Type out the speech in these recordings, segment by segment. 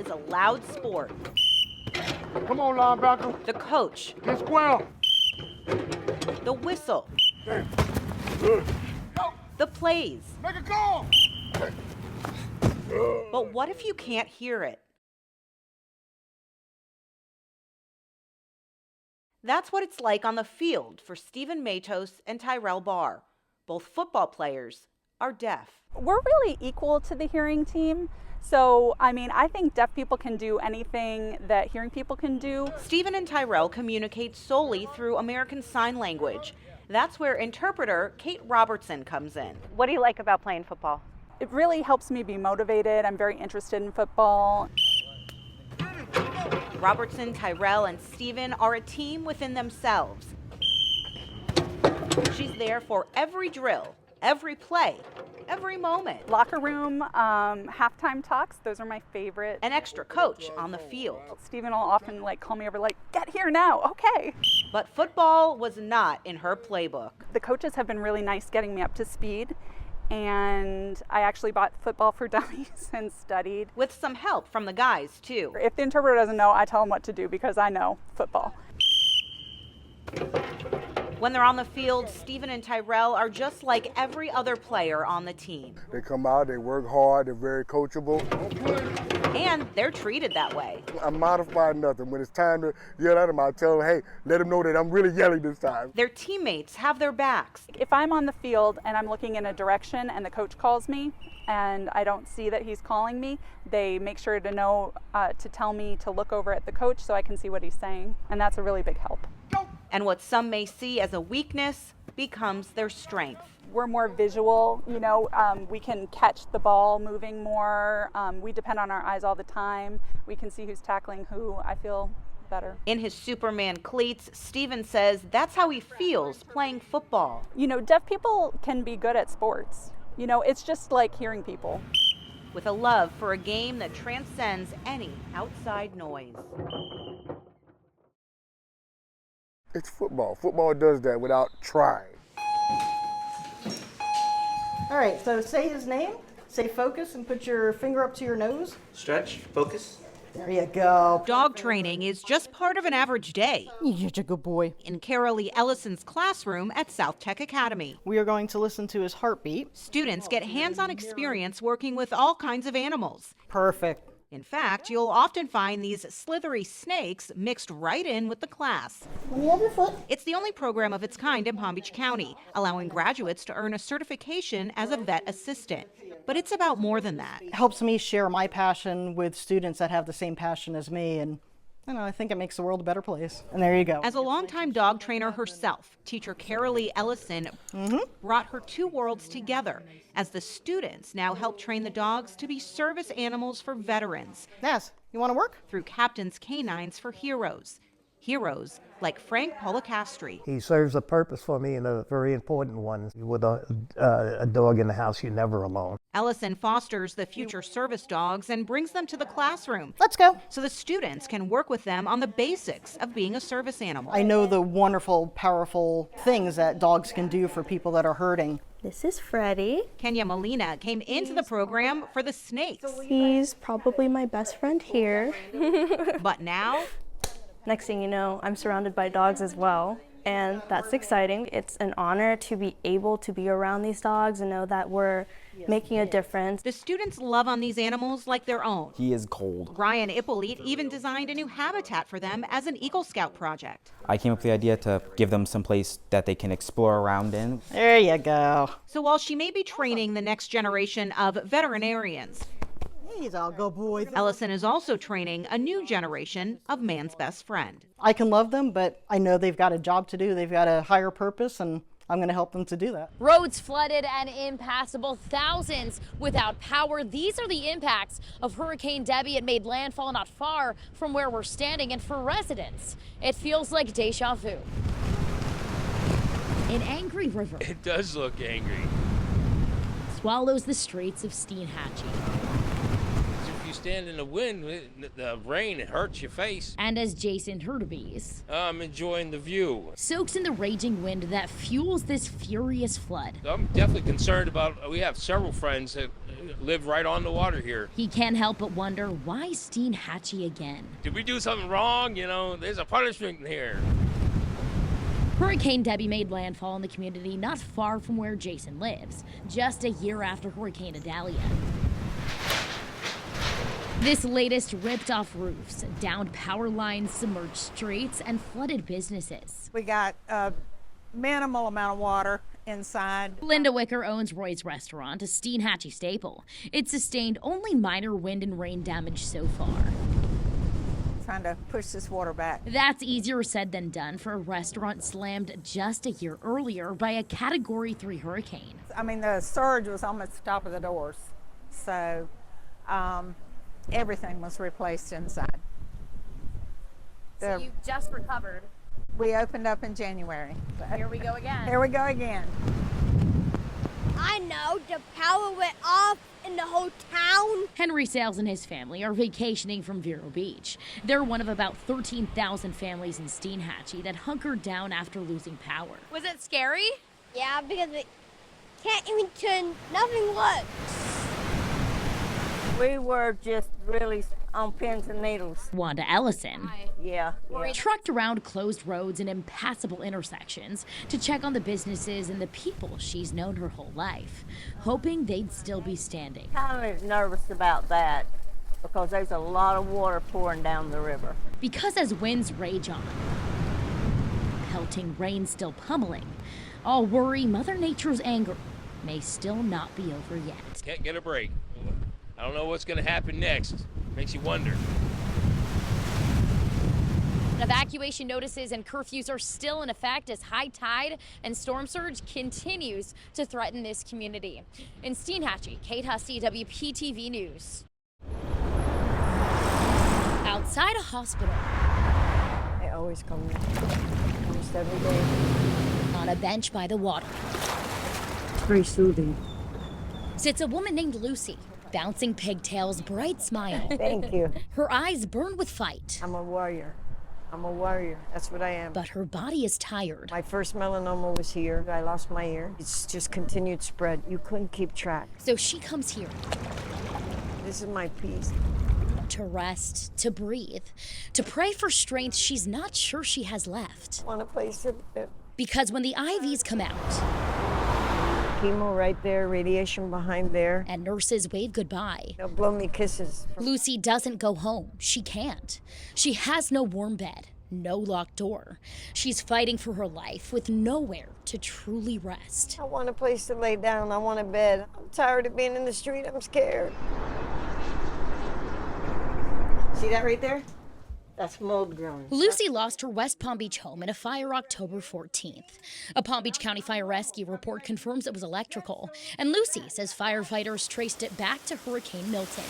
means a loud sport. Come on, linebacker. The coach. Get square. The whistle. Good. The plays. Make a call. But what if you can't hear it? That's what it's like on the field for Stephen Matos and Tyrell Barr. Both football players are deaf. We're really equal to the hearing team. So, I think deaf people can do anything that hearing people can do. Stephen and Tyrell communicate solely through American Sign Language. That's where interpreter Kate Robertson comes in. What do you like about playing football? It really helps me be motivated. I'm very interested in football. Robertson, Tyrell, and Stephen are a team within themselves. She's there for every drill, every play, every moment. Locker room, halftime talks, those are my favorite. An extra coach on the field. Stephen will often call me over get here now, okay. But football was not in her playbook. The coaches have been really nice getting me up to speed. And I actually bought Football for Dummies and studied. With some help from the guys, too. If the interpreter doesn't know, I tell them what to do because I know football. When they're on the field, Stephen and Tyrell are just like every other player on the team. They come out, they work hard, they're very coachable. And they're treated that way. I'm modifying nothing. When it's time to yell at them, I tell them, hey, let them know that I'm really yelling this time. Their teammates have their backs. If I'm on the field and I'm looking in a direction and the coach calls me and I don't see that he's calling me, they make sure to know to tell me to look over at the coach so I can see what he's saying. And that's a really big help. And what some may see as a weakness becomes their strength. We're more visual, we can catch the ball moving more. We depend on our eyes all the time. We can see who's tackling who. I feel better. In his Superman cleats, Stephen says that's how he feels playing football. Deaf people can be good at sports. It's just like hearing people. With a love for a game that transcends any outside noise. It's football. Football does that without trying. All right, so say his name, say focus, and put your finger up to your nose. Stretch, focus. There you go. Dog training is just part of an average day. You're such a good boy. In Carolee Ellison's classroom at South Tech Academy. We are going to listen to his heartbeat. Students get hands-on experience working with all kinds of animals. Perfect. In fact, you'll often find these slithery snakes mixed right in with the class. Let me have your foot. It's the only program of its kind in Palm Beach County, allowing graduates to earn a certification as a vet assistant. But it's about more than that. It helps me share my passion with students that have the same passion as me, and I think it makes the world a better place. And there you go. As a longtime dog trainer herself, teacher Carolee Ellison brought her two worlds together as the students now help train the dogs to be service animals for veterans. Yes, you want to work? Through Captain's Canines for Heroes. Heroes like Frank Policastri. He serves a purpose for me and a very important one. With a dog in the house, you're never alone. Ellison fosters the future service dogs and brings them to the classroom. Let's go. So the students can work with them on the basics of being a service animal. I know the wonderful, powerful things that dogs can do for people that are hurting. This is Freddie. Kenya Molina came into the program for the snakes. He's probably my best friend here. But now, next thing you know, I'm surrounded by dogs as well, and that's exciting. It's an honor to be able to be around these dogs and know that we're making a difference. the students love on these animals like their own. He is cold. Ryan Ippolite even designed a new habitat for them as an Eagle Scout project. I came up with the idea to give them some place that they can explore around in. There you go. So while she may be training the next generation of veterinarians, He's all good boy. Ellison is also training a new generation of man's best friend. I can love them, but I know they've got a job to do. They've got a higher purpose, and I'm going to help them to do that. Roads flooded and impassable, thousands without power. These are the impacts of Hurricane Debbie. It made landfall not far from where we're standing, and for residents, it feels like deja vu. An angry river. It does look angry. Swallows the streets of Steinhatchee. If you stand in the wind, the rain, it hurts your face. And as Jason Hurtubise I'm enjoying the view. soaks in the raging wind that fuels this furious flood. I'm definitely concerned about, we have several friends that live right on the water here. He can't help but wonder, why Steinhatchee again? Did we do something wrong? You know, there's a punishment here. Hurricane Debbie made landfall in the community not far from where Jason lives, just a year after Hurricane Idalia. This latest ripped off roofs, downed power lines, submerged streets, and flooded businesses. We got a minimal amount of water inside. Linda Wicker owns Roy's Restaurant, a Steinhatchee staple. It sustained only minor wind and rain damage so far. Trying to push this water back. That's easier said than done for a restaurant slammed just a year earlier by a Category 3 hurricane. I mean, the surge was almost the top of the doors. So everything was replaced inside. So you just recovered. We opened up in January. Here we go again. Here we go again. I know, the power went off in the whole town. Henry Sales and his family are vacationing from Vero Beach. They're one of about 13,000 families in Steinhatchee that hunkered down after losing power. Was it scary? Yeah, because it can't even turn, nothing works. We were just really on pins and needles. Wanda Ellison Yeah. trucked around closed roads and impassable intersections to check on the businesses and the people she's known her whole life, hoping they'd still be standing. Kind of nervous about that because there's a lot of water pouring down the river. Because as winds rage on, pelting rain still pummeling, all worry Mother Nature's anger may still not be over yet. Can't get a break. I don't know what's going to happen next. Makes you wonder. Evacuation notices and curfews are still in effect as high tide and storm surge continues to threaten this community. In Steinhatchee, Kate Hussey, WPTV News. Outside a hospital. They always come almost every day. On a bench by the water It's very soothing. sits a woman named Lucy. Bouncing pigtails, bright smile. Thank you. Her eyes burn with fight. I'm a warrior. I'm a warrior. That's what I am. But her body is tired. My first melanoma was here. I lost my ear. It's just continued spread. You couldn't keep track. So she comes here This is my peace. to rest, to breathe, to pray for strength she's not sure she has left. I want a place to live. Because when the IVs come out Chemo right there, radiation behind there. and nurses wave goodbye, They'll blow me kisses. Lucy doesn't go home. She can't. She has no warm bed, no locked door. She's fighting for her life with nowhere to truly rest. I want a place to lay down. I want a bed. I'm tired of being in the street. I'm scared. See that right there? That's mold growing. Lucy lost her West Palm Beach home in a fire October 14th. A Palm Beach County Fire Rescue report confirms it was electrical, and Lucy says firefighters traced it back to Hurricane Milton,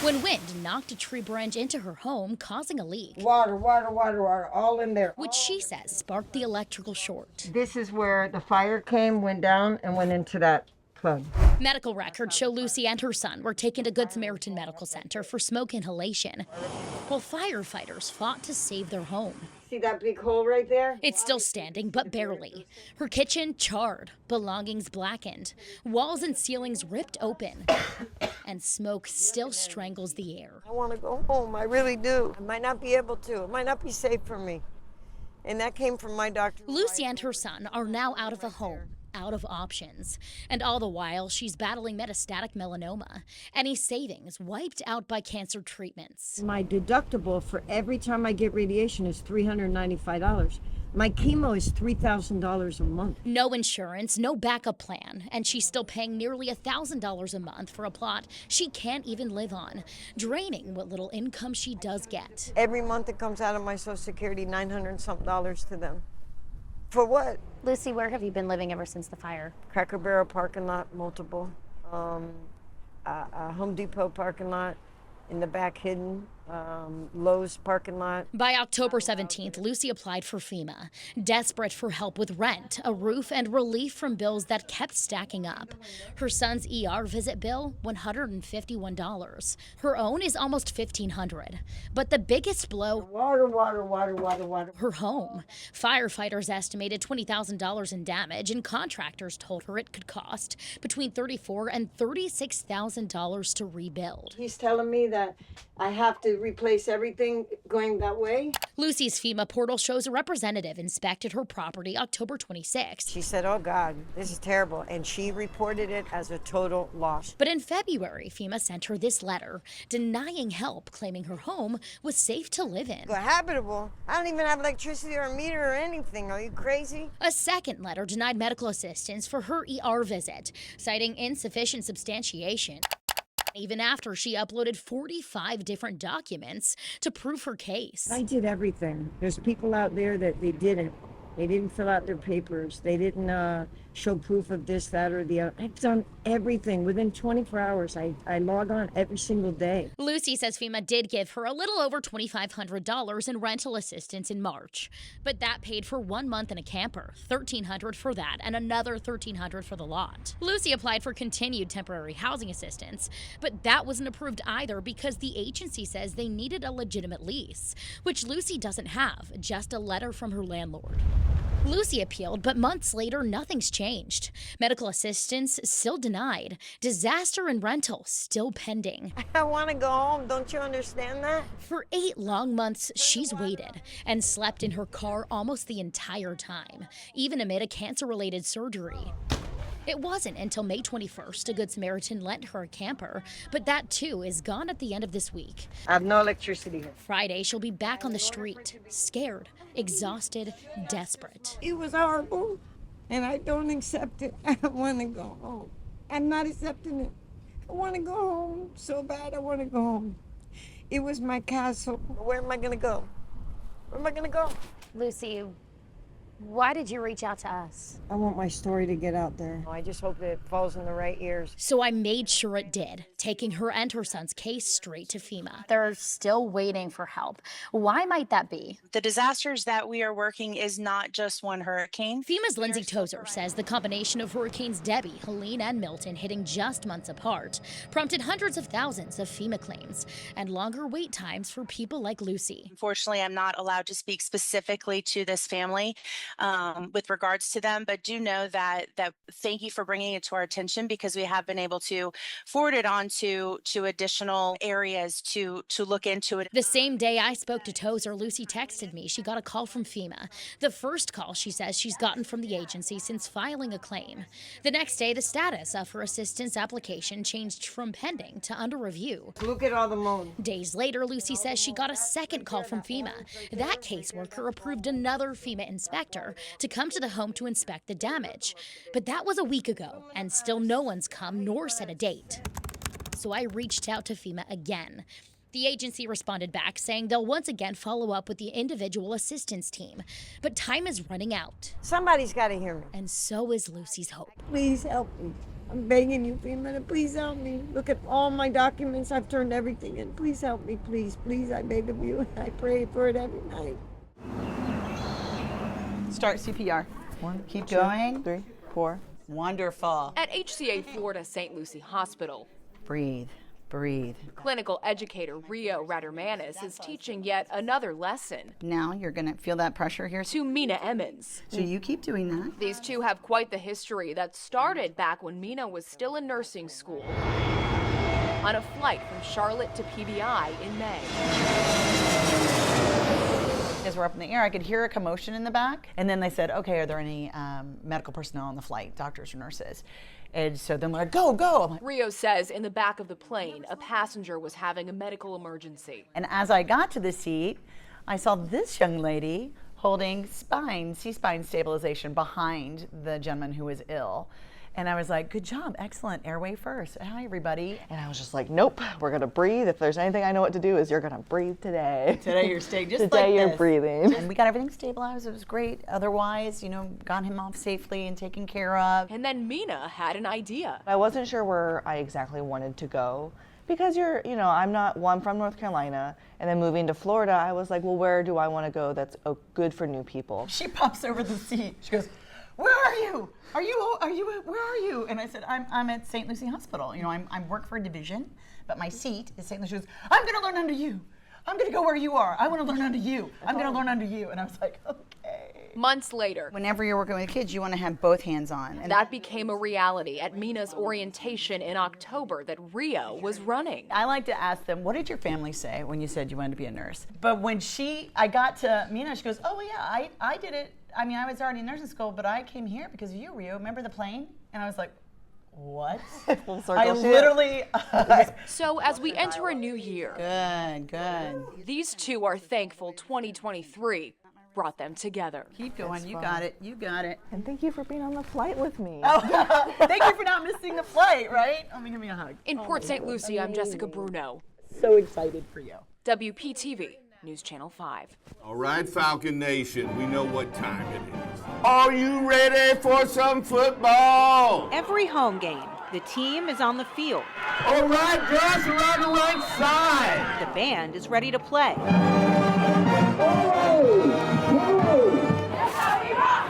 when wind knocked a tree branch into her home, causing a leak, Water, all in there. which she says sparked the electrical short. This is where the fire came, went down, and went into that plug. Medical records show Lucy and her son were taken to Good Samaritan Medical Center for smoke inhalation, while firefighters fought to save their home. See that big hole right there? It's still standing, but barely. Her kitchen charred, belongings blackened, walls and ceilings ripped open, and smoke still strangles the air. I want to go home. I really do. I might not be able to. It might not be safe for me. And that came from my doctor. Lucy and her son are now out of a home, out of options. And all the while, she's battling metastatic melanoma. Any savings wiped out by cancer treatments. My deductible for every time I get radiation is $395. My chemo is $3,000 a month. No insurance, no backup plan, and she's still paying nearly $1,000 a month for a plot she can't even live on, draining what little income she does get. Every month it comes out of my Social Security, $900 and something to them. For what? Lucy, where have you been living ever since the fire? Cracker Barrel parking lot, multiple. A Home Depot parking lot, in the back hidden. Lowe's parking lot. By October 17th, Lucy applied for FEMA, desperate for help with rent, a roof, and relief from bills that kept stacking up. Her son's ER visit bill, $151. Her own is almost $1,500. But the biggest blow, Water. her home. Firefighters estimated $20,000 in damage, and contractors told her it could cost between $34,000 and $36,000 to rebuild. He's telling me that I have to replace everything going that way. Lucy's FEMA portal shows a representative inspected her property October 26th. She said, oh God, this is terrible. And she reported it as a total loss. But in February, FEMA sent her this letter denying help, claiming her home was safe to live in. Habitable? I don't even have electricity or a meter or anything. Are you crazy? A second letter denied medical assistance for her ER visit, citing insufficient substantiation. Even after she uploaded 45 different documents to prove her case. I did everything. There's people out there that they didn't. They didn't fill out their papers. They didn't show proof of this, that, or the other. I've done everything. Within 24 hours, I log on every single day. Lucy says FEMA did give her a little over $2,500 in rental assistance in March. But that paid for 1 month in a camper, $1,300 for that, and another $1,300 for the lot. Lucy applied for continued temporary housing assistance, but that wasn't approved either because the agency says they needed a legitimate lease, which Lucy doesn't have, just a letter from her landlord. Lucy appealed, but months later, nothing's changed. Medical assistance still denied. Disaster and rental still pending. I want to go home. Don't you understand that? For 8 long months, she's waited and slept in her car almost the entire time, even amid a cancer-related surgery. It wasn't until May 21st a Good Samaritan lent her a camper, but that too is gone at the end of this week. I have no electricity here. Friday, she'll be back on the street, scared, exhausted, desperate. It was horrible, and I don't accept it. I want to go home. I'm not accepting it. I want to go home so bad. I want to go home. It was my castle. Where am I going to go? Where am I going to go? Lucy, why did you reach out to us? I want my story to get out there. I just hope that it falls in the right ears. So I made sure it did, taking her and her son's case straight to FEMA. They're still waiting for help. Why might that be? The disasters that we are working is not just one hurricane. FEMA's Lindsay Tozer says the combination of hurricanes Debbie, Helene, and Milton hitting just months apart prompted hundreds of thousands of FEMA claims and longer wait times for people like Lucy. Unfortunately, I'm not allowed to speak specifically to this family with regards to them, but do know that thank you for bringing it to our attention, because we have been able to forward it on to additional areas to look into it. The same day I spoke to Tozer, Lucy texted me she got a call from FEMA. The first call she says she's gotten from the agency since filing a claim. The next day, the status of her assistance application changed from pending to under review. Look at all the moon. Days later, Lucy says she got a second call from FEMA. That caseworker approved another FEMA inspector to come to the home to inspect the damage. But that was a week ago, and still no one's come nor set a date. So I reached out to FEMA again. The agency responded back saying they'll once again follow up with the individual assistance team. But time is running out. Somebody's got to hear me. And so is Lucy's hope. Please help me. I'm begging you, FEMA, to please help me. Look at all my documents. I've turned everything in. Please help me, please. Please, I beg of you. I pray for it every night. Start CPR. 1, keep going. 3, 4. Wonderful. At HCA Florida St. Lucie Hospital. Breathe, breathe. Clinical educator Rio Radermanis is teaching yet another lesson. Now you're going to feel that pressure here. To Mina Emmons. So you keep doing that. These two have quite the history that started back when Mina was still in nursing school. On a flight from Charlotte to PBI in May. As we're up in the air, I could hear a commotion in the back. And then they said, okay, are there any medical personnel on the flight, doctors or nurses? And so then we're like, go, go. I'm like, Rio says in the back of the plane, a passenger was having a medical emergency. And as I got to the seat, I saw this young lady holding C-spine stabilization behind the gentleman who was ill. And I was like, good job, excellent, airway first. Hi, everybody. And I was just like, nope, we're gonna breathe. If there's anything I know what to do is you're gonna breathe today. Today you're staying just today like you're this. breathing. And we got everything stabilized, it was great. Otherwise, you know, got him off safely and taken care of. And then Mina had an idea. I wasn't sure where I exactly wanted to go Because I'm not from North Carolina, and then moving to Florida, I was like, well, where do I want to go that's good for new people? She pops over the seat. She goes, "Where are you? Where are you?" And I said, I'm at St. Lucie Hospital. I work for a division, but my seat is St. Lucie. She goes, "I'm going to learn under you. I'm going to go where you are. I want to learn under you. I'm going to learn under you." And I was like, okay. Months later, whenever you're working with kids, you want to have both hands on. And that became a reality at Mina's orientation in October that Rio was running. I like to ask them, what did your family say when you said you wanted to be a nurse? But when I got to Mina, she goes, "Oh, yeah, I did it. I mean, I was already in nursing school, but I came here because of you, Rio. Remember the plane?" And I was like, what? Full circle. I literally. So as we enter a new year, good. These two are thankful 2023 brought them together. Keep going. You got it. And thank you for being on the flight with me. Oh, thank you for not missing the flight, right? Give me a hug. In Port St. Lucie, I'm Jessica Bruno. So excited for you. WPTV, News Channel 5. All right, Falcon Nation, we know what time it is. Are you ready for some football? Every home game, the team is on the field. All right, girls are on the right side. The band is ready to play.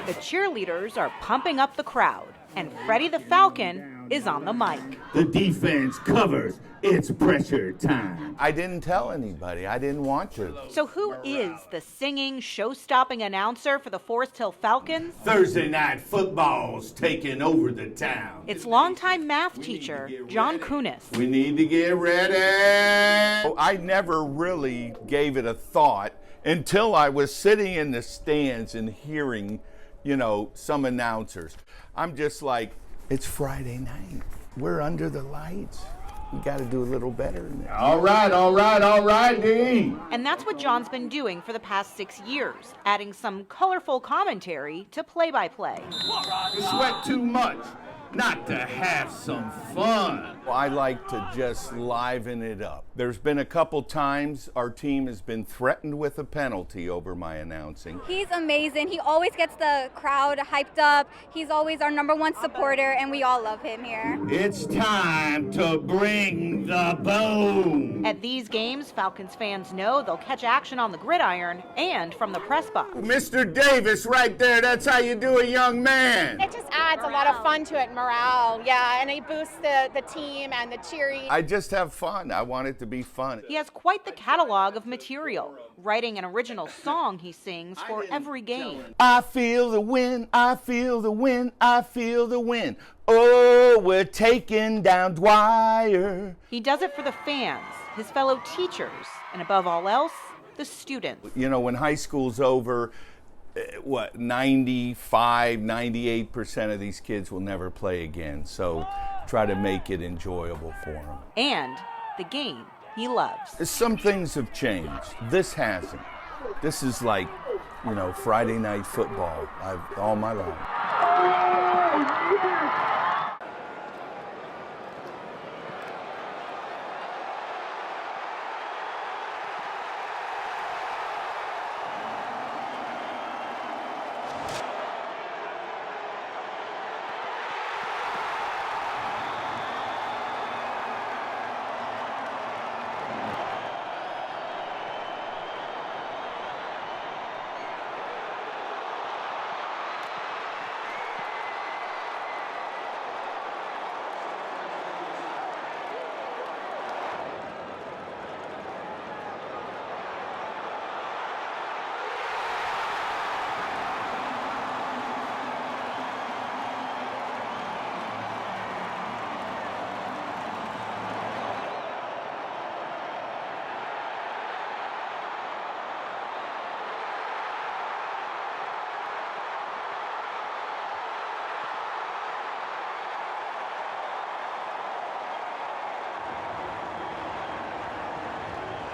The cheerleaders are pumping up the crowd, and Freddie the Falcon is on the mic. The defense covers. It's pressure time. I didn't tell anybody. I didn't want to. So who is the singing, show-stopping announcer for the Forest Hill Falcons? Thursday night football's taking over the town. It's longtime math teacher John Kunis. We need to get ready. I never really gave it a thought until I was sitting in the stands and hearing, some announcers. I'm just like, it's Friday night. We're under the lights. We got to do a little better than that. All right, D. And that's what John's been doing for the past 6 years, adding some colorful commentary to play-by-play. You sweat too much not to have some fun. I like to just liven it up. There's been a couple times our team has been threatened with a penalty over my announcing. He's amazing. He always gets the crowd hyped up. He's always our #1 supporter, and we all love him here. It's time to bring the boom. At these games, Falcons fans know they'll catch action on the gridiron and from the press box. Mr. Davis right there, that's how you do a young man. It just adds a lot of fun to it, morale, and it boosts the team and the cheering. I just have fun. I want it to be fun. He has quite the catalog of material, writing an original song he sings for every game. I feel the wind, I feel the wind, I feel the wind. Oh, we're taking down Dwyer. He does it for the fans, his fellow teachers, and above all else, the students. When high school's over, 95, 98% of these kids will never play again. So try to make it enjoyable for them. And the game he loves. Some things have changed. This hasn't. This is like, Friday night football all my life.